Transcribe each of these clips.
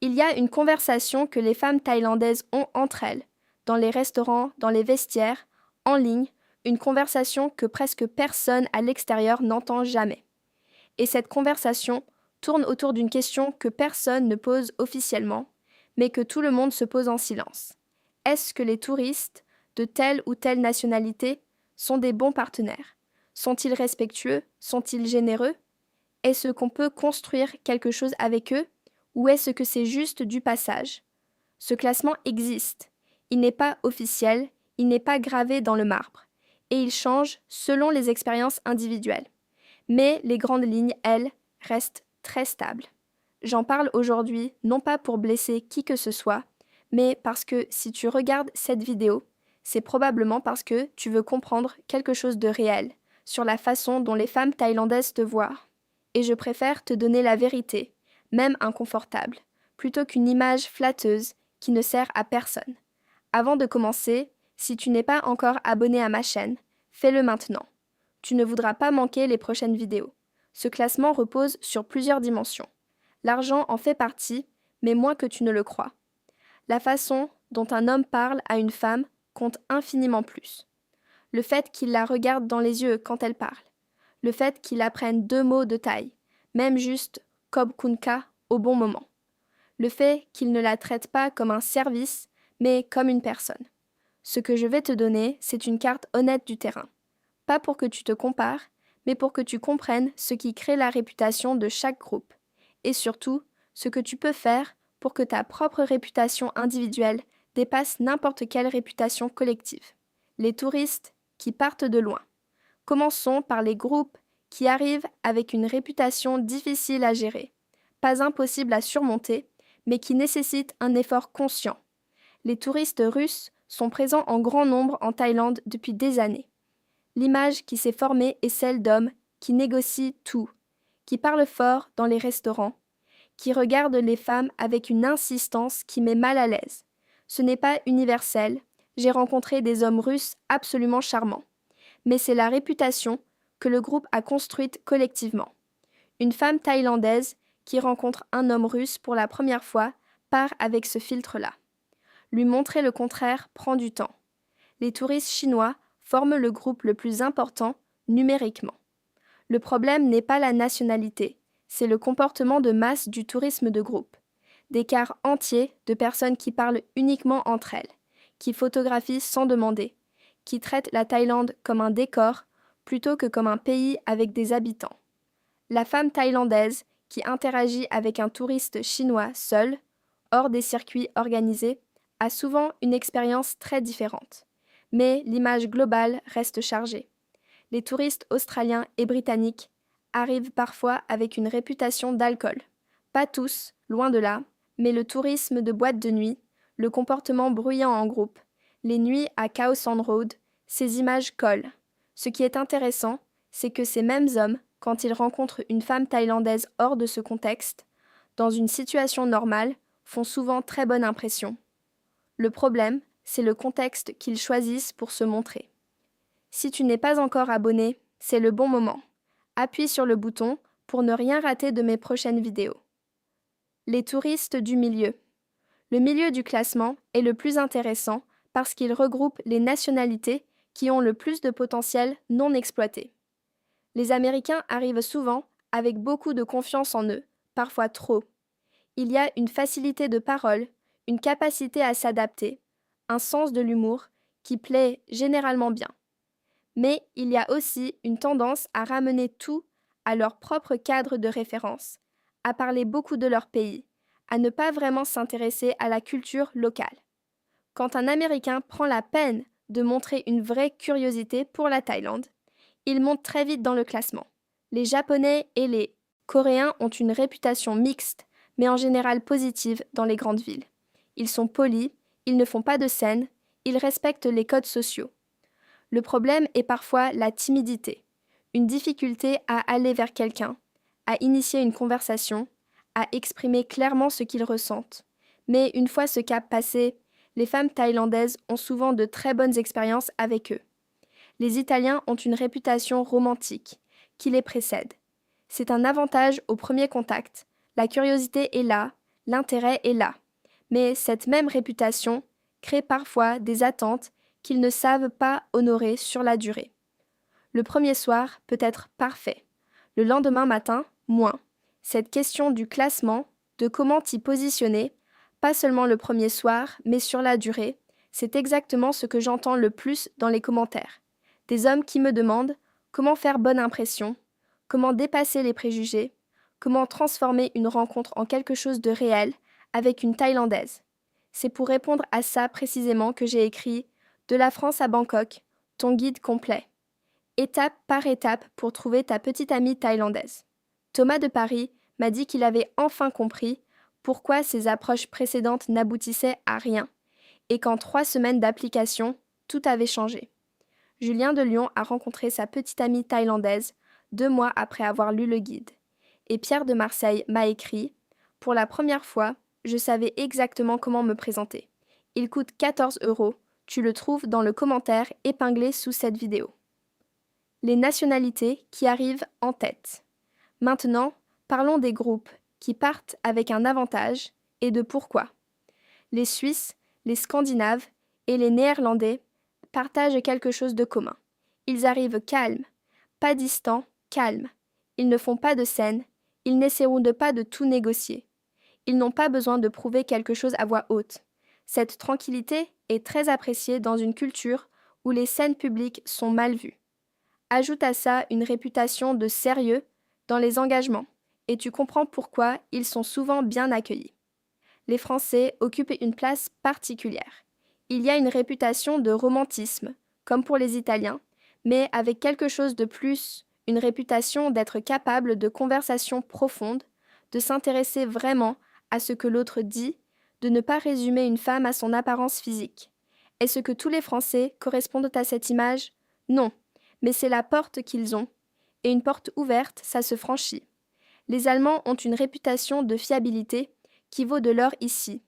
Il y a une conversation que les femmes thaïlandaises ont entre elles, dans les restaurants, dans les vestiaires, en ligne, une conversation que presque personne à l'extérieur n'entend jamais. Et cette conversation tourne autour d'une question que personne ne pose officiellement, mais que tout le monde se pose en silence. Est-ce que les touristes, de telle ou telle nationalité, sont des bons partenaires? Sont-ils respectueux? Sont-ils généreux? Est-ce qu'on peut construire quelque chose avec eux? Ou est-ce que c'est juste du passage? Ce classement existe. Il n'est pas officiel, il n'est pas gravé dans le marbre. Et il change selon les expériences individuelles. Mais les grandes lignes, elles, restent très stables. J'en parle aujourd'hui non pas pour blesser qui que ce soit, mais parce que si tu regardes cette vidéo, c'est probablement parce que tu veux comprendre quelque chose de réel sur la façon dont les femmes thaïlandaises te voient. Et je préfère te donner la vérité, même inconfortable, plutôt qu'une image flatteuse qui ne sert à personne. Avant de commencer, si tu n'es pas encore abonné à ma chaîne, fais-le maintenant. Tu ne voudras pas manquer les prochaines vidéos. Ce classement repose sur plusieurs dimensions. L'argent en fait partie, mais moins que tu ne le crois. La façon dont un homme parle à une femme compte infiniment plus. Le fait qu'il la regarde dans les yeux quand elle parle. Le fait qu'il apprenne 2 mots de thaï, même juste Kob Kun Ka au bon moment. Le fait qu'il ne la traite pas comme un service, mais comme une personne. Ce que je vais te donner, c'est une carte honnête du terrain. Pas pour que tu te compares, mais pour que tu comprennes ce qui crée la réputation de chaque groupe. Et surtout, ce que tu peux faire pour que ta propre réputation individuelle dépasse n'importe quelle réputation collective. Les touristes qui partent de loin. Commençons par les groupes qui arrivent avec une réputation difficile à gérer, pas impossible à surmonter, mais qui nécessitent un effort conscient. Les touristes russes sont présents en grand nombre en Thaïlande depuis des années. L'image qui s'est formée est celle d'hommes qui négocient tout, qui parlent fort dans les restaurants, qui regardent les femmes avec une insistance qui met mal à l'aise. Ce n'est pas universel, j'ai rencontré des hommes russes absolument charmants, mais c'est la réputation que le groupe a construite collectivement. Une femme thaïlandaise qui rencontre un homme russe pour la première fois part avec ce filtre-là. Lui montrer le contraire prend du temps. Les touristes chinois forment le groupe le plus important numériquement. Le problème n'est pas la nationalité, c'est le comportement de masse du tourisme de groupe. Des quarts entiers de personnes qui parlent uniquement entre elles, qui photographient sans demander, qui traitent la Thaïlande comme un décor plutôt que comme un pays avec des habitants. La femme thaïlandaise qui interagit avec un touriste chinois seul, hors des circuits organisés, a souvent une expérience très différente. Mais l'image globale reste chargée. Les touristes australiens et britanniques arrivent parfois avec une réputation d'alcool. Pas tous, loin de là, mais le tourisme de boîte de nuit, le comportement bruyant en groupe, les nuits à Khao San Road, ces images collent. Ce qui est intéressant, c'est que ces mêmes hommes, quand ils rencontrent une femme thaïlandaise hors de ce contexte, dans une situation normale, font souvent très bonne impression. Le problème, c'est le contexte qu'ils choisissent pour se montrer. Si tu n'es pas encore abonné, c'est le bon moment. Appuie sur le bouton pour ne rien rater de mes prochaines vidéos. Les touristes du milieu. Le milieu du classement est le plus intéressant parce qu'il regroupe les nationalités qui ont le plus de potentiel non exploité. Les Américains arrivent souvent avec beaucoup de confiance en eux, parfois trop. Il y a une facilité de parole, une capacité à s'adapter, un sens de l'humour qui plaît généralement bien. Mais il y a aussi une tendance à ramener tout à leur propre cadre de référence, à parler beaucoup de leur pays, à ne pas vraiment s'intéresser à la culture locale. Quand un Américain prend la peine de montrer une vraie curiosité pour la Thaïlande, il monte très vite dans le classement. Les Japonais et les Coréens ont une réputation mixte, mais en général positive dans les grandes villes. Ils sont polis, ils ne font pas de scènes, ils respectent les codes sociaux. Le problème est parfois la timidité, une difficulté à aller vers quelqu'un, à initier une conversation, à exprimer clairement ce qu'ils ressentent. Mais une fois ce cap passé, les femmes thaïlandaises ont souvent de très bonnes expériences avec eux. Les Italiens ont une réputation romantique qui les précède. C'est un avantage au premier contact. La curiosité est là, l'intérêt est là. Mais cette même réputation crée parfois des attentes qu'ils ne savent pas honorer sur la durée. Le premier soir peut être parfait. Le lendemain matin, moins. Cette question du classement, de comment t'y positionner, pas seulement le premier soir, mais sur la durée, c'est exactement ce que j'entends le plus dans les commentaires. Des hommes qui me demandent comment faire bonne impression, comment dépasser les préjugés, comment transformer une rencontre en quelque chose de réel avec une Thaïlandaise. C'est pour répondre à ça précisément que j'ai écrit « De la France à Bangkok, ton guide complet ». Étape par étape pour trouver ta petite amie thaïlandaise. Thomas de Paris m'a dit qu'il avait enfin compris pourquoi ses approches précédentes n'aboutissaient à rien et qu'en 3 semaines d'application, tout avait changé. Julien de Lyon a rencontré sa petite amie thaïlandaise 2 mois après avoir lu le guide. Et Pierre de Marseille m'a écrit « Pour la première fois, je savais exactement comment me présenter. Il coûte 14 €. Tu le trouves dans le commentaire épinglé sous cette vidéo. » Les nationalités qui arrivent en tête. Maintenant, parlons des groupes qui partent avec un avantage et de pourquoi. Les Suisses, les Scandinaves et les Néerlandais partagent quelque chose de commun. Ils arrivent calmes, pas distants, calmes. Ils ne font pas de scène, ils n'essaieront pas de tout négocier. Ils n'ont pas besoin de prouver quelque chose à voix haute. Cette tranquillité est très appréciée dans une culture où les scènes publiques sont mal vues. Ajoute à ça une réputation de sérieux dans les engagements, et tu comprends pourquoi ils sont souvent bien accueillis. Les Français occupent une place particulière. Il y a une réputation de romantisme, comme pour les Italiens, mais avec quelque chose de plus, une réputation d'être capable de conversations profondes, de s'intéresser vraiment à ce que l'autre dit, de ne pas résumer une femme à son apparence physique. Est-ce que tous les Français correspondent à cette image ? Non. Mais c'est la porte qu'ils ont, et une porte ouverte, ça se franchit. Les Allemands ont une réputation de fiabilité qui vaut de l'or ici.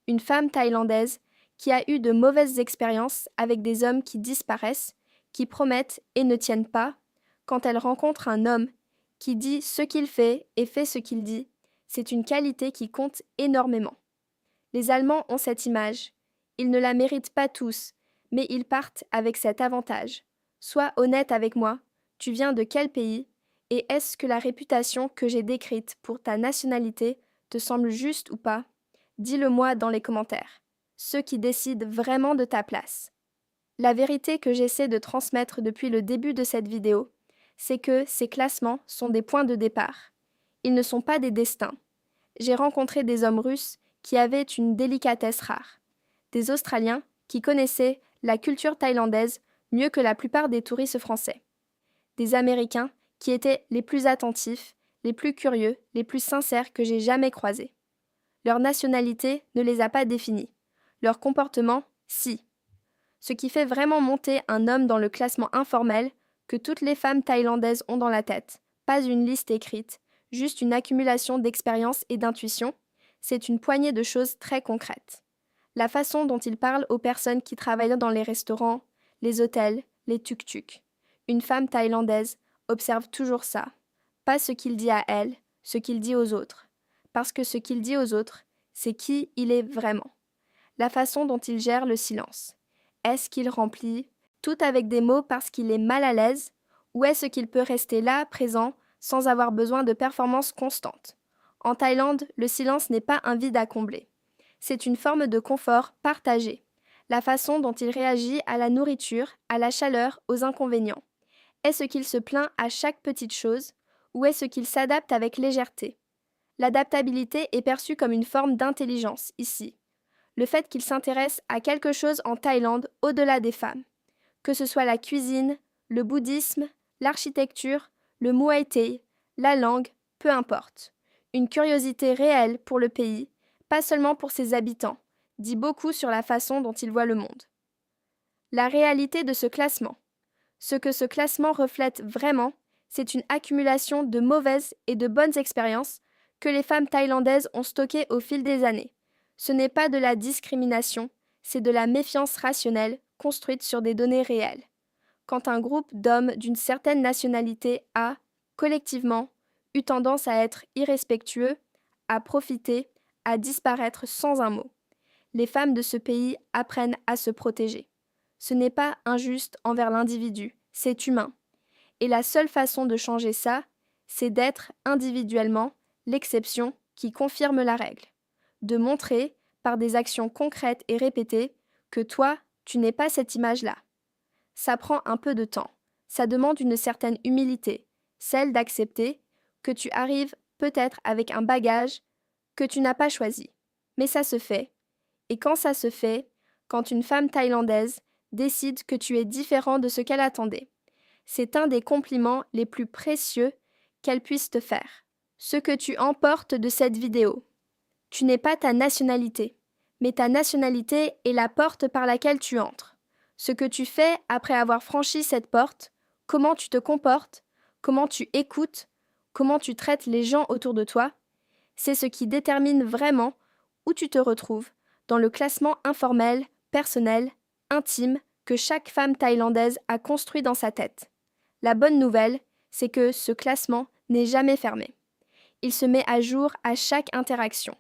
Une femme thaïlandaise qui a eu de mauvaises expériences avec des hommes qui disparaissent, qui promettent et ne tiennent pas, quand elle rencontre un homme qui dit ce qu'il fait et fait ce qu'il dit, c'est une qualité qui compte énormément. Les Allemands ont cette image. Ils ne la méritent pas tous, mais ils partent avec cet avantage. Sois honnête avec moi, tu viens de quel pays et est-ce que la réputation que j'ai décrite pour ta nationalité te semble juste ou pas ? Dis-le-moi dans les commentaires. Ceux qui décident vraiment de ta place. La vérité que j'essaie de transmettre depuis le début de cette vidéo, c'est que ces classements sont des points de départ. Ils ne sont pas des destins. J'ai rencontré des hommes russes qui avaient une délicatesse rare, des Australiens qui connaissaient la culture thaïlandaise mieux que la plupart des touristes français. Des Américains qui étaient les plus attentifs, les plus curieux, les plus sincères que j'ai jamais croisés. Leur nationalité ne les a pas définis. Leur comportement, si. Ce qui fait vraiment monter un homme dans le classement informel que toutes les femmes thaïlandaises ont dans la tête, pas une liste écrite, juste une accumulation d'expérience et d'intuition, c'est une poignée de choses très concrètes. La façon dont ils parlent aux personnes qui travaillent dans les restaurants, les hôtels, les tuk-tuk. Une femme thaïlandaise observe toujours ça. Pas ce qu'il dit à elle, ce qu'il dit aux autres. Parce que ce qu'il dit aux autres, c'est qui il est vraiment. La façon dont il gère le silence. Est-ce qu'il remplit tout avec des mots parce qu'il est mal à l'aise, ou est-ce qu'il peut rester là, présent, sans avoir besoin de performances constantes ? En Thaïlande, le silence n'est pas un vide à combler. C'est une forme de confort partagé. La façon dont il réagit à la nourriture, à la chaleur, aux inconvénients. Est-ce qu'il se plaint à chaque petite chose, ou est-ce qu'il s'adapte avec légèreté ? L'adaptabilité est perçue comme une forme d'intelligence, ici. Le fait qu'il s'intéresse à quelque chose en Thaïlande au-delà des femmes. Que ce soit la cuisine, le bouddhisme, l'architecture, le Muay Thai, la langue, peu importe. Une curiosité réelle pour le pays, pas seulement pour ses habitants, dit beaucoup sur la façon dont il voit le monde. La réalité de ce classement. Ce que ce classement reflète vraiment, c'est une accumulation de mauvaises et de bonnes expériences que les femmes thaïlandaises ont stockées au fil des années. Ce n'est pas de la discrimination, c'est de la méfiance rationnelle construite sur des données réelles. Quand un groupe d'hommes d'une certaine nationalité a, collectivement, eu tendance à être irrespectueux, à profiter, à disparaître sans un mot. Les femmes de ce pays apprennent à se protéger. Ce n'est pas injuste envers l'individu, c'est humain. Et la seule façon de changer ça, c'est d'être individuellement l'exception qui confirme la règle. De montrer, par des actions concrètes et répétées, que toi, tu n'es pas cette image-là. Ça prend un peu de temps. Ça demande une certaine humilité, celle d'accepter que tu arrives peut-être avec un bagage que tu n'as pas choisi. Mais ça se fait. Et quand ça se fait, quand une femme thaïlandaise décide que tu es différent de ce qu'elle attendait, c'est un des compliments les plus précieux qu'elle puisse te faire. Ce que tu emportes de cette vidéo. Tu n'es pas ta nationalité, mais ta nationalité est la porte par laquelle tu entres. Ce que tu fais après avoir franchi cette porte, comment tu te comportes, comment tu écoutes, comment tu traites les gens autour de toi, c'est ce qui détermine vraiment où tu te retrouves dans le classement informel, personnel, intime que chaque femme thaïlandaise a construit dans sa tête. La bonne nouvelle, c'est que ce classement n'est jamais fermé. Il se met à jour à chaque interaction.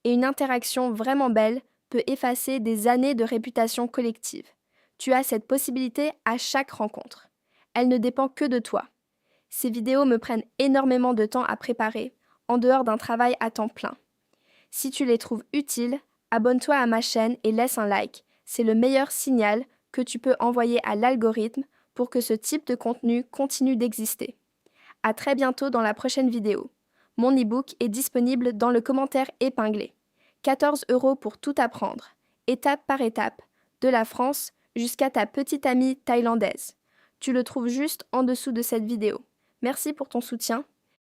Et une interaction vraiment belle peut effacer des années de réputation collective. Tu as cette possibilité à chaque rencontre. Elle ne dépend que de toi. Ces vidéos me prennent énormément de temps à préparer, en dehors d'un travail à temps plein. Si tu les trouves utiles, abonne-toi à ma chaîne et laisse un like. C'est le meilleur signal que tu peux envoyer à l'algorithme pour que ce type de contenu continue d'exister. À très bientôt dans la prochaine vidéo. Mon e-book est disponible dans le commentaire épinglé. 14 € pour tout apprendre, étape par étape, de la France jusqu'à ta petite amie thaïlandaise. Tu le trouves juste en dessous de cette vidéo. Merci pour ton soutien.